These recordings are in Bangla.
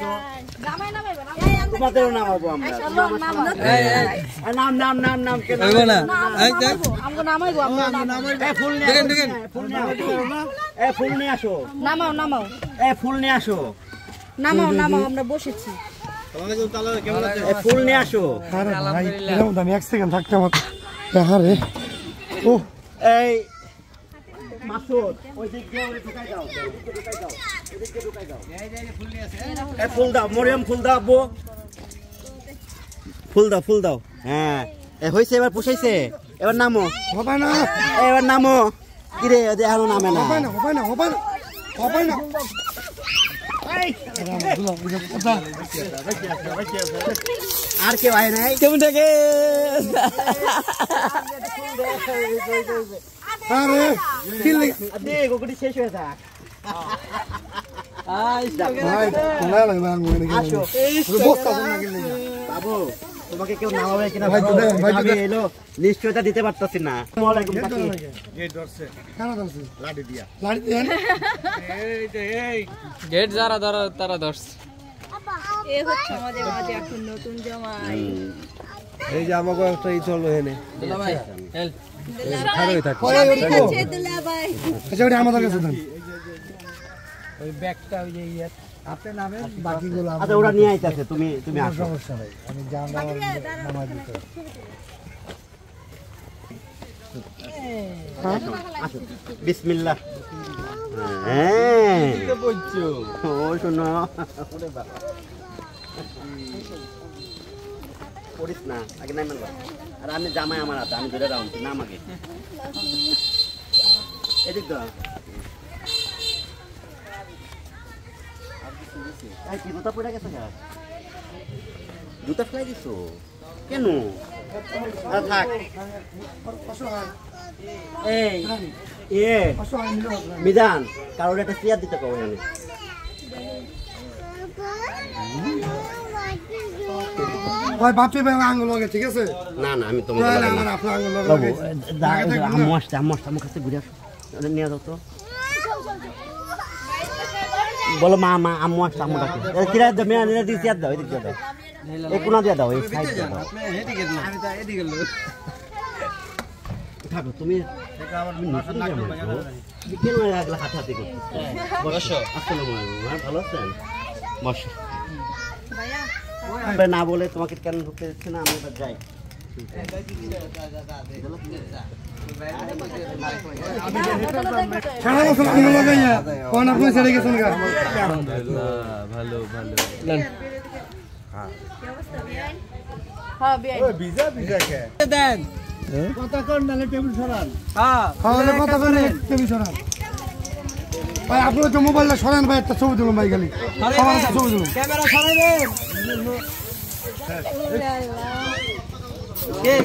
আসছো তোমাদেরও নামাবো আমরা নাম নাম নাম নাম কে ফুল নিয়ে আসো নামাও নামাও ফুল নিয়ে আসো নামাও নামাও আমরা বসেছি ফুল নিয়ে আসো আমি 1 সেকেন্ড থাকতে আমার রে ও এই মাসুদ ওই দিক দিয়ে ওরে ঢুকাই দাও ঢুকাই দাও এদিকে ঢুকাই দাও এই ফুল নিয়ে আসে এই ফুল দাও মরিয়ম ফুল দাও আব্বু ফুল দাও হ্যাঁ এ হইছে এবার পুষাইছে এবার নামো হবে না এবার নামো কি রে ওদের আলো নামে না হবে না আর কেউ আয় নাই কেমন থাকে আরে কি লাগে দে গোকুটি শেষ হয়ে থাক বাবু তোমাকে কেউ নামাবে কিনা এলো নিশ্চয়তা দিতে পারতাছি না গেট যারা ধরা তারা ধরছে এই যে আমাকে একটা ই চলবে এনে আমাদের কাছে দেন ওই ব্যাগটা ওই যে ইয়ে আপনার নামে বাকিগুলো আচ্ছা ওরা নিয়ে আইতাছে তুমি আসো সমস্যা নাই আমি জান নামাজ দিতে আসো বিসমিল্লাহ হ্যাঁ কি বলছো ও শোনো ওরে বাবা পড়িস না আগে নাম মানবা আর আমি জামাই আমার হাতে আমি ধরে রাউন্ড নাম আগে এদিক দাও এই কি জুতা পড়ে গেছে না জুতা ফেলাই দিছো কেন থাক এই মিজান কারোর একটা চেয়ার দিতে কও এখানে ভাই বাপি ভাই আঙ্গুল লাগে ঠিক আছে না আমি তোমাকে আমার আপনার আঙ্গুল লাগে আম্মু আসতে আমার কাছে ঘুরে আসো নিয়ে যাও তো বলো মা আম্মু আসতে আম্মু ডাকে কিরা দাও মেয়ে নিয়ে দিয়ে চেয়ার দাও এদিক দিয়ে দাও এই কোনা দিয়ে দাও এই সাইড দিয়ে দাও থাকো তুমি কেন একলা হাতে বসো আসসালামু আলাইকুম ভালো আছেন বসো না বলে তোমাকে কেন ঢুকতে দিচ্ছে না আমি এবার যাই ভালো দেন কথা কর নালে টেবিল সরান হ্যাঁ কথা কর টেবিল সরান ভাই আপনি তো মোবাইলটা সরান ভাই একটা ছবি তুলুন ভাই খালি সবার একটা ছবি তুলুন ক্যামেরা সরাইবেন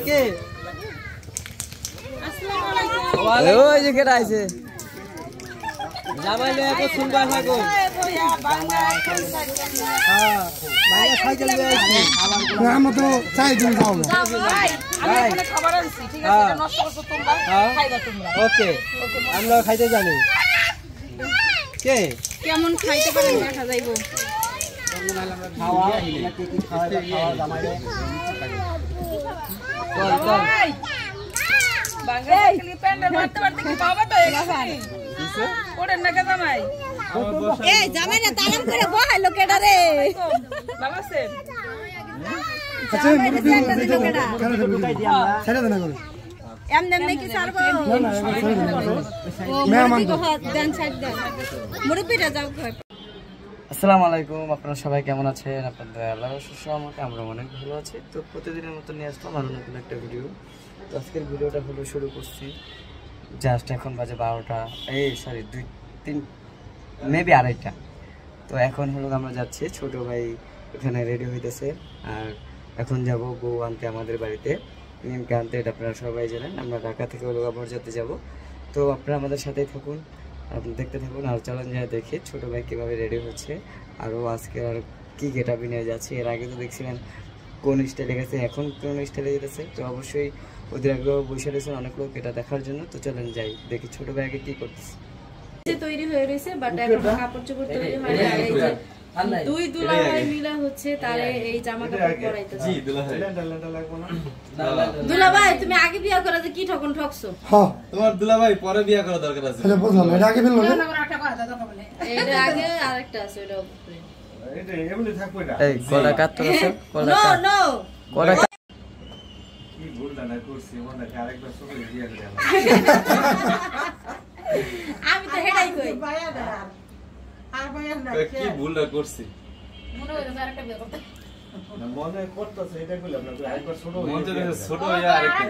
কে ওই যে কেডা আইছে জামাই নিয়ে তো শুনবা থাকো হ্যাঁ ভাই সাইকেল নিয়ে আইছে আমরা তো চাই দিন যাও না ভাই আমি এখানে খাবার আনছি ঠিক আছে এটা নষ্ট করছো তোমরা খাইবা তোমরা ওকে আমরা খাইতে জানি কে কেমন খাইতে পারেন দেখা যাইবো খাওয়া জামাইরে চল বাঙালি খালি প্যান্ডেল মারতে মারতে কি বাবা তো হয়ে গেছে ওরেন না জামাই এই জামাই না তালাম করে বহাইলো কেডা রে বাবা সেন আচ্ছা ঢুকাই দিই আমরা ছেড়ে দেন করে এমনে কি ছাড়বো মেহমান দেন সাইড দেন মুরব্বিরা যাও ঘর আসসালামু আলাইকুম আপনারা সবাই কেমন আছেন আপনাদের আল্লাহর সুসহমতে আমরা অনেক ভালো আছি তো প্রতিদিনের মতো নিয়ে আসলাম আরো নতুন একটা ভিডিও তো আজকের ভিডিওটা হলো শুরু করছি জাস্ট এখন বাজে 12টা সরি 2-3 মেবি 2:30 তো এখন হলো আমরা যাচ্ছি ছোট ভাই এখানে রেডি হইতেছে আর এখন যাব বউ আনতে আমাদের বাড়িতে নিমকে আনতে এটা আপনারা সবাই জানেন আমরা ঢাকা থেকে হলো বরযাত্রী যাব তো আপনারা আমাদের সাথেই থাকুন আপনি দেখতে থাকুন আর চলেন যায় দেখি ছোট ভাই কীভাবে রেডি হচ্ছে আরও আজকে আর কী গেটআপ নিয়ে যাচ্ছে এর আগে তো দেখছিলেন কোন স্টাইলে গেছে এখন কোন স্টাইলে যেতেছে তো অবশ্যই ওদের আগেও বসে রয়েছেন অনেক লোক এটা দেখার জন্য তো চলেন যাই দেখি ছোট ভাই আগে কী করতেছে তৈরি হয়ে রয়েছে বাট এখন কাপড় চোপড় তৈরি হয় না আর এই যে দুই দুলাভাই মিলা হচ্ছে তারে এই জামা কাপড় পরাইতেছে। জি দুলাভাই দুলাভাই তুমি আগে বিয়ে করে যে কি ঠকন ঠকছো? হ্যাঁ তোমার দুলাভাই পরে বিয়ে করা দরকার আছে। এটা বুঝলাম, এটা আগে ফেললো না? এর আগে আরেকটা আছে ওটা উপরে। এটা এমনি থাকবে না এই কলা কাটতো আছে কলা নো কাট নো কলা কাট কি ভুলটা না করছি মনে হয় আরেকবার সবাই দিয়ে দিলাম আমি তো হেডাই কই কি ভুলটা করছি না মনে করতেছে এটা কইলাম না আরেকবার ছোট হয়ে মনে হচ্ছে ছোট হয়ে আরেকটা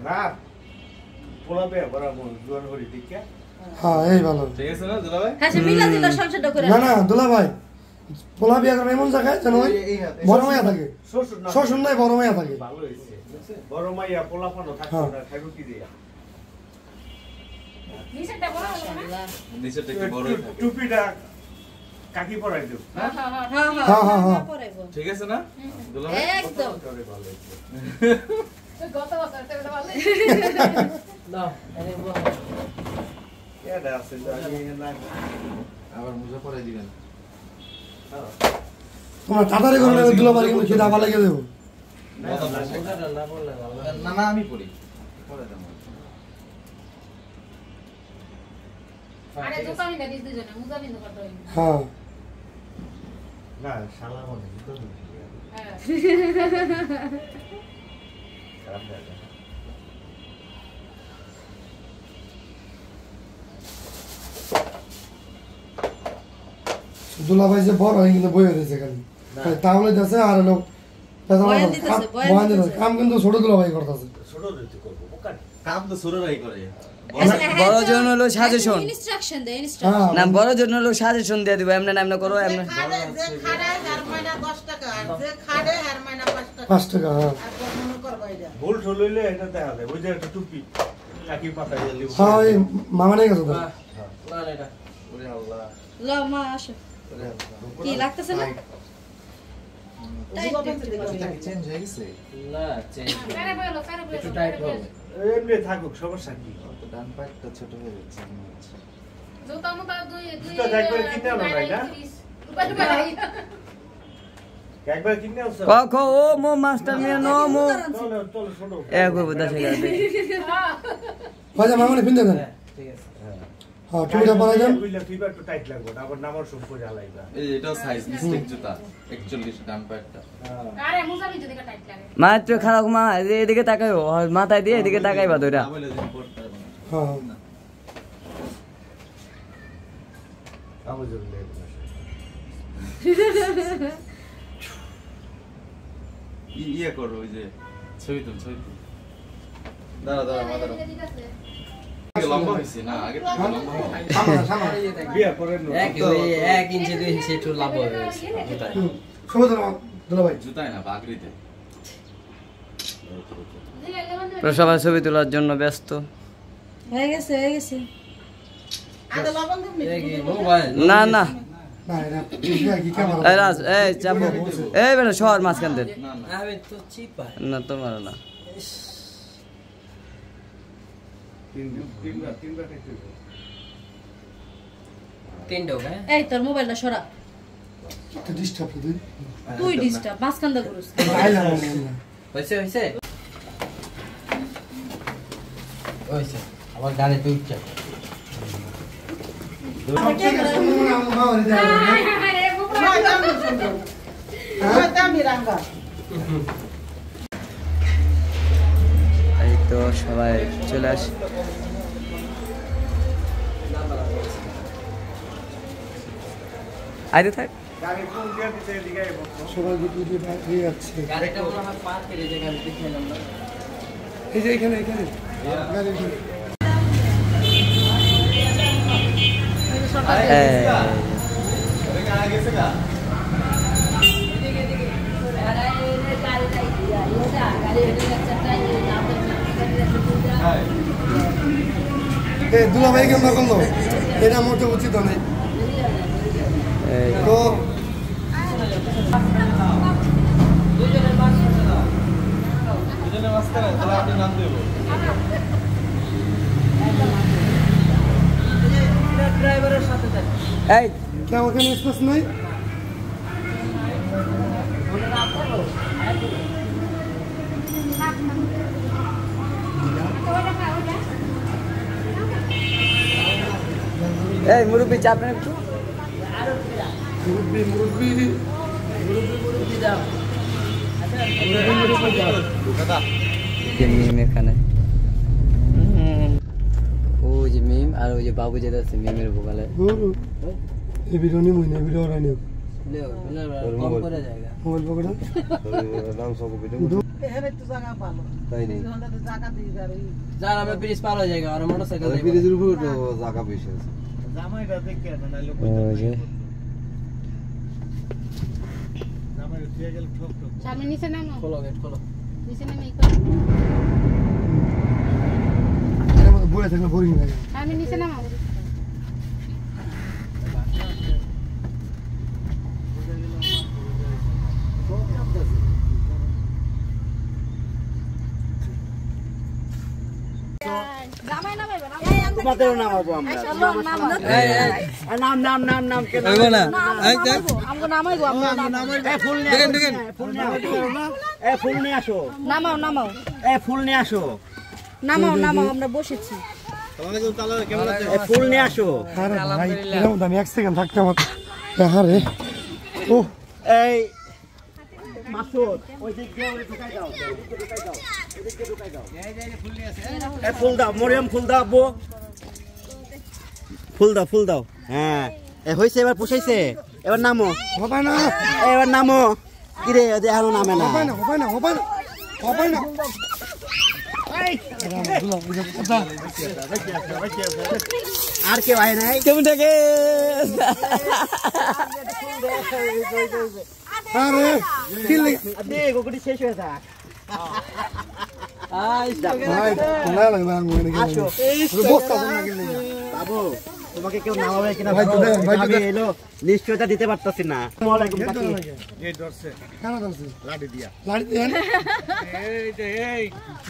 না পোলাবে বরাবর জোয়ান হরি দিকে হ্যাঁ এই ভালো। ঠিক আছে না দুলাভাই? হ্যাঁ সে মিলা দিলা সংসারটা করে না না দুলা ভাই, পোলা বিয়া করে এমন জায়গায় যেন ওই বড় মাইয়া থাকে, শ্বশুর না শ্বশুর নাই বড় মাইয়া থাকে। ভালো হইছে বড় মাইয়া পোলাপানো থাকতো না খাইবো কি দিয়া নিচেরটা বড় হলো না? নিচেরটা কি বড় থাকে? টুপিটা কাকি পরাই দেব হ্যাঁ হ্যাঁ, হ্যাঁ, হ্যাঁ। পরাইবো ঠিক আছে না দুলাভাই? একদম। করে ভালো হইছে গত বছর তো এটা ভালো এটা আছে তো আমি না আবার মোজা পরাই দিবেন। তোমরা তাড়াতাড়ি করলে দুলা ভাই কিন্তু সেটা আবার লেগে দেবো। না না আমি পড়ি পরে দাও। আরে জুতা নিয়ে দিস দুজনে মুজা বিন্দু করতে হইল। হ্যাঁ না শালা মনে তো হ্যাঁ খারাপ লাগে দুলা ভাই যে বড় হয় কিন্তু বইয়ে রয়েছে খালি তাহলে যাচ্ছে আর লোক বয়ান দিতেছে কাম কিন্তু ছোট দুলা ভাই করতেছে। ছোট দিতে করব বোকা কাম তো ছোটরাই করে। বড় জন হলো সাজেশন ইনস্ট্রাকশন দে হ্যাঁ ইনস্ট্রাকশন না বড় জন হলো সাজেশন দিয়ে দিব এমনি না এমনি করো এমনি যে খাড়ে হার মাইনা 10 টাকা যে খাড়ে হার মাইনা 5 টাকা 5 টাকা। হ্যাঁ আর কখনো করবা এটা ভুল ঠুল হইলে এটা দেখা যায় ওই যে একটা টুপি কাকি পাতা দিলি হ্যাঁ ওই মামা নিয়ে গেছে তো। ওরে আল্লাহ ল মা আসো ওরে আল্লাহ। কি লাগতেছে না চেঞ্জ হয়ে গেছে? কারে বলো একটু টাইট হবে। এমনি থাকুক সমস্যা কি তো ডান পাটটা ছোট হয়ে যাচ্ছে মনে হচ্ছে। জুতা মুতা দুই জুতা দেখবে কিনে আনো ভাই না একবার কিনে আসছো কো ও মো মাস্টার নিয়ে নো মো চলো চলো ছোট এ কইবো 10 টাকা দে ভাই মামা নি পিনতে দেন। ঠিক আছে। হ্যাঁ টুপিটা পরাই দেন। বুঝলে তুই একটু টাইট লাগবে আবার নামার সম্পর্ক জ্বালাইবা এই যে এটাও সাইজ মিস্টেক জুতা 41 ডান পাটটা। আরে মুজা বিন্দু দিকে টাইট লাগে মাত্র খারাপ মা এদিকে তাকাইও মাথায় দিয়ে এদিকে তাকাইবা তোরা না বলে দিন পড়তে পারবে না। হ্যাঁ আবার জরুরি ইয়ে করো ওই যে ছবি তুল দাঁড়া দাঁড়া মা দাঁড়া। আগে লম্বা হয়েছে না আগে থেকে লম্বা হয়েছে। সামনে সামনে বিয়া করেন না এক ইঞ্চি 2 ইঞ্চি একটু লাভ হবে জুতায় শুভ দুলা ভাই। জুতায় না বাগড়িতে। সবাই ছবি তোলার জন্য ব্যস্ত হয়ে গেছে আদা লবণ দিবি না না না এটা কি ক্যামেরা এই রাজ এই চাপো এই বেটা শহর মাঝখান দেন না না আমি তো চিপা না তোমার না তিনবার এই তোর মোবাইলটা সরা তো ডিস্টার্ব তুই তুই ডিস্টার্ব মাসকান্দা করিস আইলা হইছে আবার গাড়ি তুই উঠছে দামি রাঙ্গা এই তো সবাই চলে আসে আইতে থাক গাড়ি কোন দিয়া দিতে এদিকে আইবো সবাই ভিডিও দিয়ে যাচ্ছে। গাড়িটা মনে হয় পার করে যে গাড়ি দেখাইলাম না এই যে এখানে এখানে গাড়ি এখানে। দুলা ভাই কেমন করলো এটা মোটে উচিত নয় তো দুজনে মাঝখানে তাহলে আপনি নাম দেবো। ড্রাইভারের সাথে যান। এই কেন ওখানে স্পেস নাই? এই মুরব্বি চাপ নেন একটু। মুরব্বি দাও। মিম এখানে ওই যে মিম আর ওই যে বাবু যেটা আছে মিমের বোকালে এই ভিডিও নিয়ে মইনা ভিডিও রাই নিও কম করে জায়গা মোবাইল পকেটে নাম সব ভিডিও এখানে তো জায়গা ভালো তাই নেই এখানে তো জায়গা দিয়ে যাবে যার আমরা ব্রিজ পার হয়ে জায়গা আর মোটরসাইকেল যাইবো ব্রিজের উপর জায়গা বেশি আছে জামাইটা দেখে না নাইলে ওই যে জামাইটা দিয়ে গেল ঠক ঠক সামনে নিচে নামো খোলো গেট খোলো নিচে নামে এই করো এর মধ্যে বইয়া থাকলে বোরিং লাগে সামনে নিচে নামো জামাই নামাইবে না তোমাদেরও নামাবো আমরা নাম নাম নাম নাম কেন হইবো না এই দেখ আমগো নামাইবো আমরা ফুল নিয়ে দেখেন ফুল নিয়ে ফুল নিয়ে আসো নামাও নামাও ফুল নিয়ে আসো নামাও নামাও আমরা বসেছি ফুল নিয়ে আসো আরে ভাই এর মধ্যে আমি 1 সেকেন্ড থাকতে আমার আরে ও এই মাসুদ ওই দিক দিয়ে ওই ঢুকাই দাও ওদিকে ঢুকাই দাও ওদিকে ঢুকাই দাও ফুল নিয়ে আসে ফুল দাও মরিয়ম ফুল দাও আব্বু ফুল দাও হ্যাঁ এ হইছে এবার পুষাইছে এবার নামো হবে না এবার নামো কি রে এখনো নামে না হবে না আর কে ভাই নাই কেমন থাকে আরে কি লাগে দে গোগুটি শেষ হয়ে যা ভাই না লাগে না মনে আসো গেল বস্তা না গেল বাবু তোমাকে কেউ নামাবে কিনা ভাই, ভাবো। ভাই, আমি এলো নিশ্চয়তা দিতে পারতাছি না আসসালামু আলাইকুম কাকি কেন দরছে লাড়ি দেন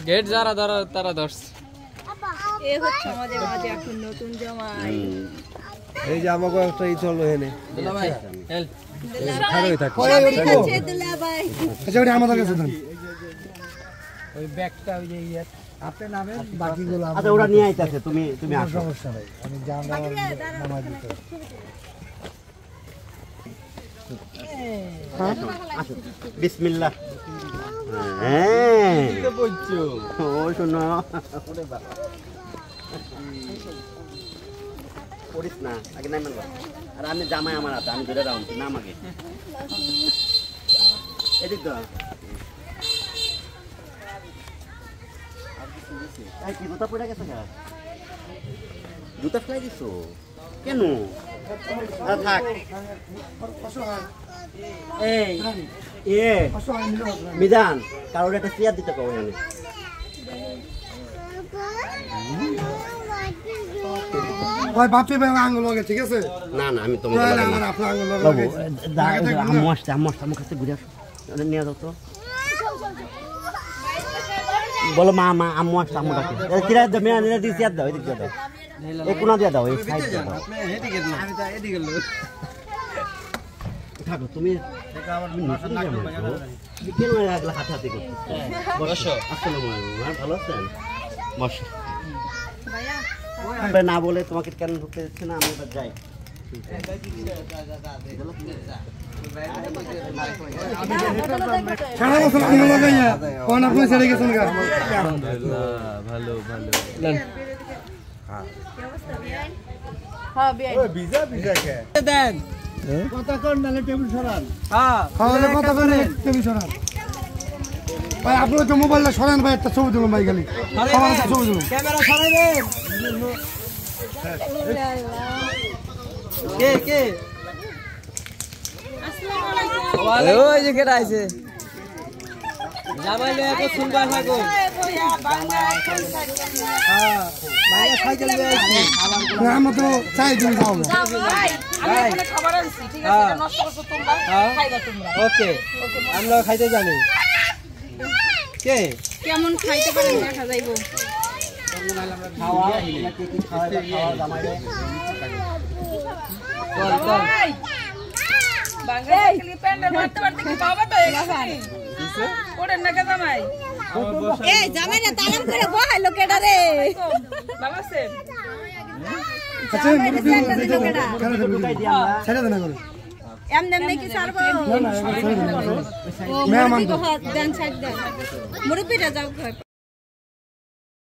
গেট যারা ধরো তারা ধরছে এ হচ্ছে আমাদের মাঝে এখন নতুন জামাই এই যে আমাকে একটা ই চলো এনে দুলা ভাই হেল খাড়াই থাক দুলাভাই আচ্ছা ওটা আমাদের কাছে দেন ওই ব্যাগটা ওই যে ইয়ে আপনি নামেন বাকিগুলো আচ্ছা ওরা নিয়ে আইতাছে তুমি আসো সমস্যা নাই আমি জান নামাজ দিতে আসো বিসমিল্লাহ হ্যাঁ বলছো ও শোনো ওরে বাবা পড়িস না আগে নাই মানবা আর আমি জামাই আমার হাতে আমি ধরে রাউন্ড নাম আগে এদিক তো এই কি জুতা পড়ে গেছে গা জুতা ফেলাই দিছো কেন থাক এই মিজান কারোর একটা চেয়ার দিতে কও এখানে ভাই বাপি ভাই আঙ্গুল লাগে ঠিক আছে না না আমি তোমাকে না লাগাই আমার না। আপনার আঙ্গুল বাবু লাগে আম্মু আসছে আমার কাছে ঘুরে আসো ওদের নিয়ে যাও তো বলো মা আম্মু আসছে আম্মু ডাকে কিরা দাও মেয়ে নিয়ে দিয়ে চেয়ার দাও এদিক দিয়ে দাও এই কোনা দিয়ে দাও এই সাইড দিয়ে দাও আমি তো এদিকে গেল থাকো তুমি তুমি নতুন জামাই তো। তুমি কেন এগুলো হাতে হাতে করছো বসো আসসালামু আলাইকুম ভালো আছেন বসো ভাইয়া না বলে তোমাকে কেন ঢুকতে দিচ্ছে না আমি এবার যাই সারা বছর আঙ্গুল লাগাইয়া কোন আপনি ছেড়ে গেছেন গা ভালো হ্যাঁ বিয়াই দেন কথা কর নালে টেবিল সরান হ্যাঁ তাহলে কথা বলে টেবিল সরান ভাই আপনি তো মোবাইলটা সরান ভাই একটা ছবি তুলুন ভাই খালি আমার একটা ছবি তুলুন ক্যামেরা সরাইবেন কে কে ওই যে কেটে আইছে জামাই লয়ে তো সুন্দর থাকো হ্যাঁ ভাইয়া সাইকেল লয়ে আইছে আমরা তো চাই দিন যাও ভাই আমি এখানে খাবার আনছি ঠিক আছে এটা নষ্ট করছো তোমরা খাইবা তোমরা ওকে আমরা খাইতে জানি কে কেমন খাইতে পারেন দেখা যাইবো খাওয়া নাকি কি খাওয়া জামাইরে বাংলাদেশ ক্লিপ প্যান্ডেল মারতে মারতে কি বাবা তো হয়ে গেছে ওরে নাকি জামাই এই জামাইরা তালাম করে বহাই লোকেটা রে বাবা সে আচ্ছা ঢুকাই দিই আমরা ছেড়ে দেন করে এমন এমন কি ছাড়বো মেহমান দেন সাইড দেন মুরব্বিরা যাও